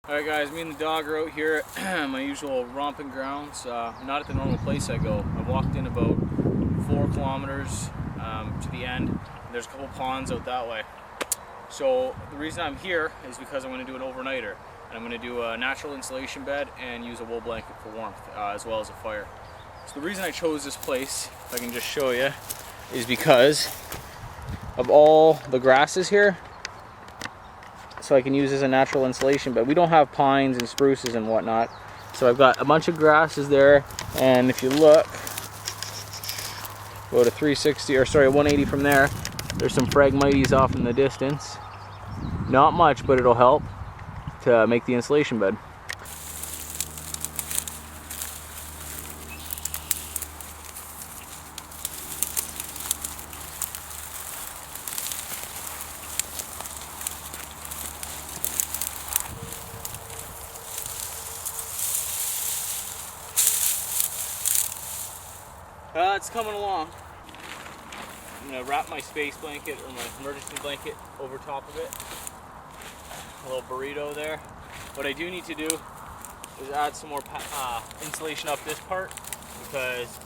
Alright guys, me and the dog are out here at my usual romping grounds, not at the normal place I go. I walked in about 4 kilometers to the end, and there's a couple ponds out that way. So the reason I'm here is because I'm going to do an overnighter, and I'm going to do a natural insulation bed and use a wool blanket for warmth, as well as a fire. So the reason I chose this place, if I can just show you, is because of all the grasses here. So I can use as a natural insulation bed. We don't have pines and spruces and whatnot, so I've got a bunch of grasses there. And if you look, go to 360, or sorry, 180 from there, there's some Phragmites off in the distance. Not much, but it'll help to make the insulation bed. It's coming along. I'm going to wrap my space blanket or my emergency blanket over top of it. A little burrito there. What I do need to do is add some more insulation up this part, because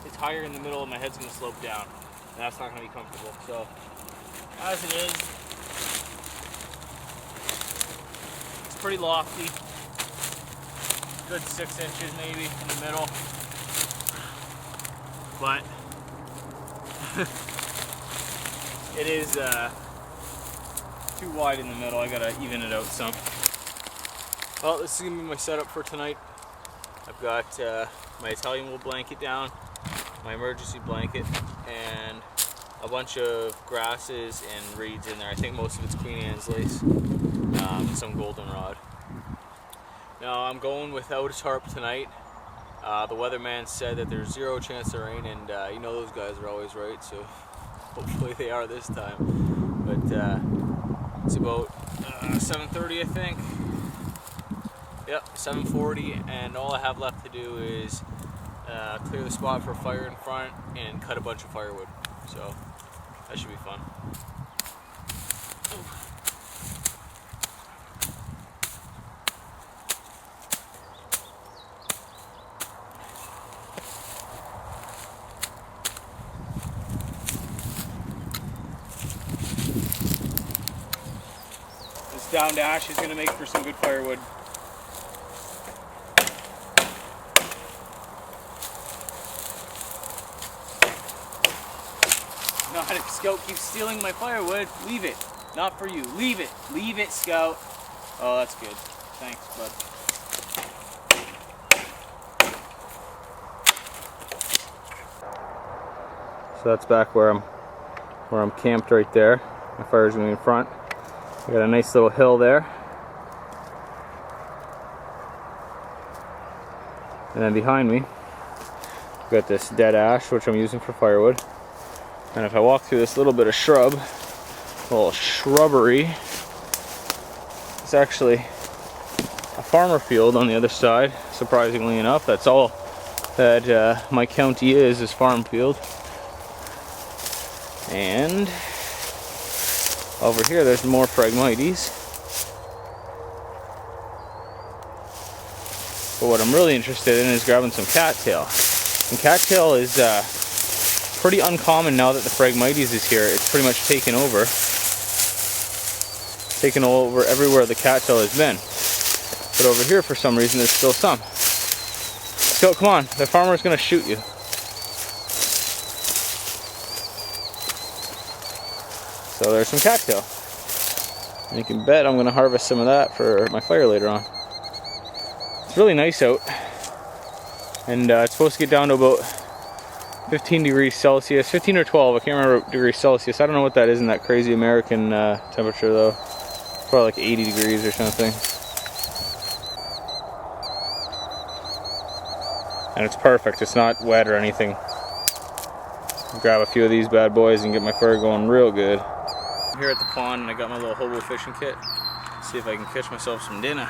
it's higher in the middle and my head's going to slope down. And that's not going to be comfortable. So, as it is, it's pretty lofty. Good 6 inches maybe in the middle. But it is too wide in the middle. I gotta even it out some. Well, this is gonna be my setup for tonight. I've got my Italian wool blanket down, my emergency blanket, and a bunch of grasses and reeds in there. I think most of it's Queen Anne's lace, some goldenrod. Now I'm going without a tarp tonight. The weatherman said that there's 0 chance of rain, and you know those guys are always right, so hopefully they are this time. But it's about 7:30, I think. Yep, 7:40, and all I have left to do is clear the spot for a fire in front and cut a bunch of firewood. So that should be fun. Down dash is going to make for some good firewood. God, if Scout keeps stealing my firewood, leave it. Not for you. Leave it. Leave it, Scout. Oh, that's good. Thanks, bud. So that's back where I'm camped right there. My fire's going to be in front. I got a nice little hill there. And then behind me, I've got this dead ash, which I'm using for firewood. And if I walk through this little bit of little shrubbery, it's actually a farmer field on the other side, surprisingly enough. That's all that my county is farm field. And over here, there's more Phragmites. But what I'm really interested in is grabbing some cattail. And cattail is pretty uncommon now that the Phragmites is here. It's pretty much taken over everywhere the cattail has been. But over here, for some reason, there's still some. So come on, the farmer's gonna shoot you. So there's some cattail. And you can bet I'm going to harvest some of that for my fire later on. It's really nice out. And it's supposed to get down to about 15 degrees Celsius. 15 or 12, I can't remember degrees Celsius. I don't know what that is in that crazy American temperature though. Probably like 80 degrees or something. And it's perfect. It's not wet or anything. I'll grab a few of these bad boys and get my fire going real good. I'm here at the pond and I got my little hobo fishing kit. Let's see if I can catch myself some dinner.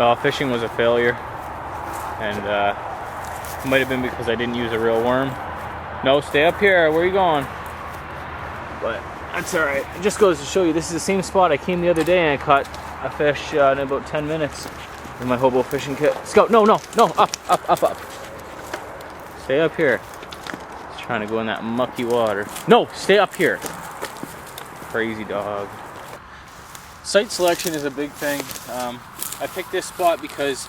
Well, fishing was a failure, and it might have been because I didn't use a real worm. No, stay up here. Where are you going? But that's all right. It just goes to show you this is the same spot I came the other day and I caught a fish in about 10 minutes in my hobo fishing kit. Scout, no, up. Stay up here. He's trying to go in that mucky water. No, stay up here. Crazy dog. Site selection is a big thing. I picked this spot because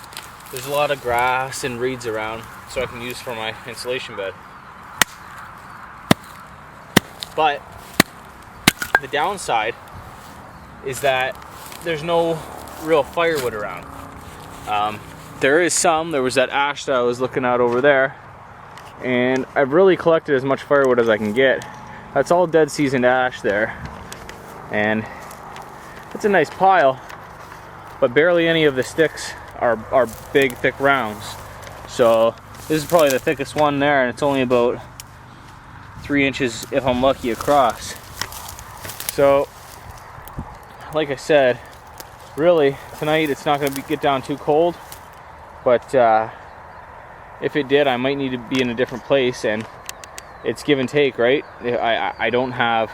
there's a lot of grass and reeds around, so I can use for my insulation bed. But the downside is that there's no real firewood around. There is some. There was that ash that I was looking at over there, and I've really collected as much firewood as I can get. That's all dead seasoned ash there, and it's a nice pile, but barely any of the sticks are big, thick rounds. So this is probably the thickest one there, and it's only about 3 inches, if I'm lucky, across. So, like I said, really, tonight it's not going to get down too cold, but if it did, I might need to be in a different place, and it's give and take, right? I don't have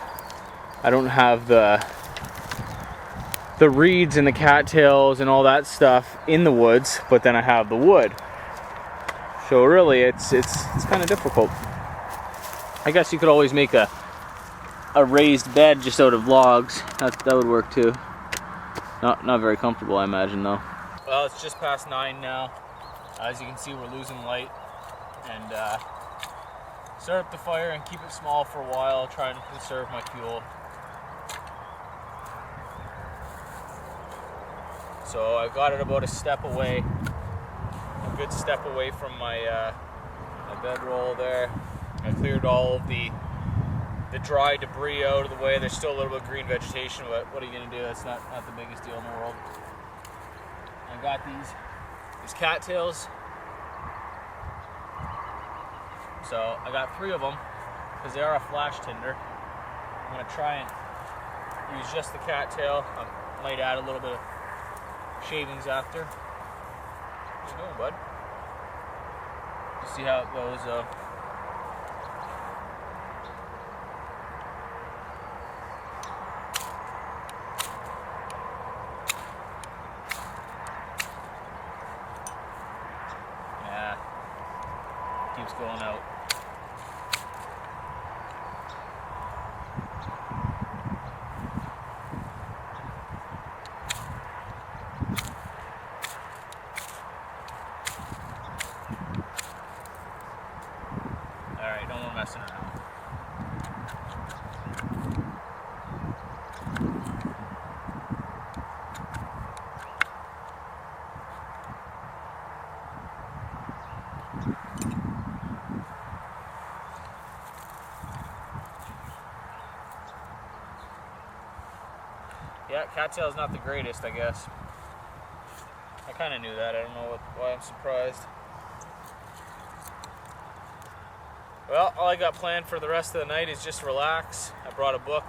the reeds and the cattails and all that stuff in the woods, but then I have the wood. So really, it's kind of difficult. I guess you could always make a raised bed just out of logs. That would work too. Not very comfortable, I imagine, though. Well, it's just past 9 now. As you can see, we're losing light, and start up the fire and keep it small for a while, trying to conserve my fuel. So I got it about a step away, a good step away from my bedroll there. I cleared all of the dry debris out of the way. There's still a little bit of green vegetation, but what are you gonna do? That's not the biggest deal in the world. I got these cattails. So I got 3 of them because they are a flash tinder. I'm gonna try and use just the cattail. I might add a little bit of shavings after. What you doing, bud? Just see how it goes though. Yeah, keeps going out. Alright, no more messing around. Yeah, cattail's not the greatest, I guess. I kind of knew that. I don't know why I'm surprised. Well, all I got planned for the rest of the night is just relax. I brought a book,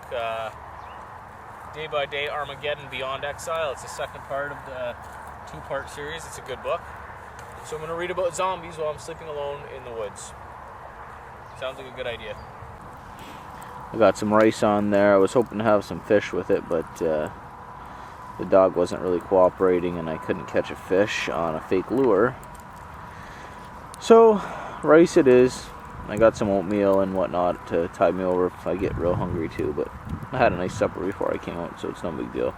Day by Day Armageddon Beyond Exile. It's the second part of the 2-part series. It's a good book. So I'm going to read about zombies while I'm sleeping alone in the woods. Sounds like a good idea. I got some rice on there. I was hoping to have some fish with it, but the dog wasn't really cooperating and I couldn't catch a fish on a fake lure. So, rice it is. I got some oatmeal and whatnot to tide me over if I get real hungry too, but I had a nice supper before I came out, so it's no big deal.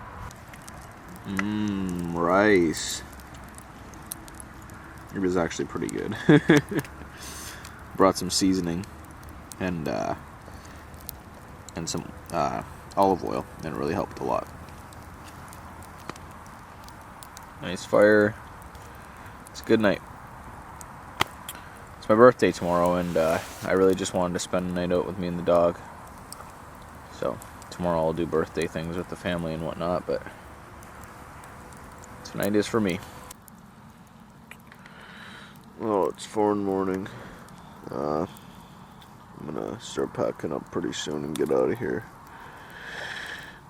Rice. It was actually pretty good. Brought some seasoning and some olive oil, and it really helped a lot. Nice fire. It's a good night. It's my birthday tomorrow, and I really just wanted to spend the night out with me and the dog. So tomorrow I'll do birthday things with the family and whatnot, but tonight is for me. Well, it's 4 in the morning. I'm gonna start packing up pretty soon and get out of here.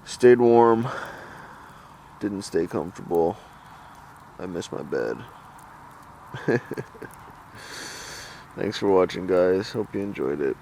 Stayed warm, didn't stay comfortable. I miss my bed. Thanks for watching, guys. Hope you enjoyed it.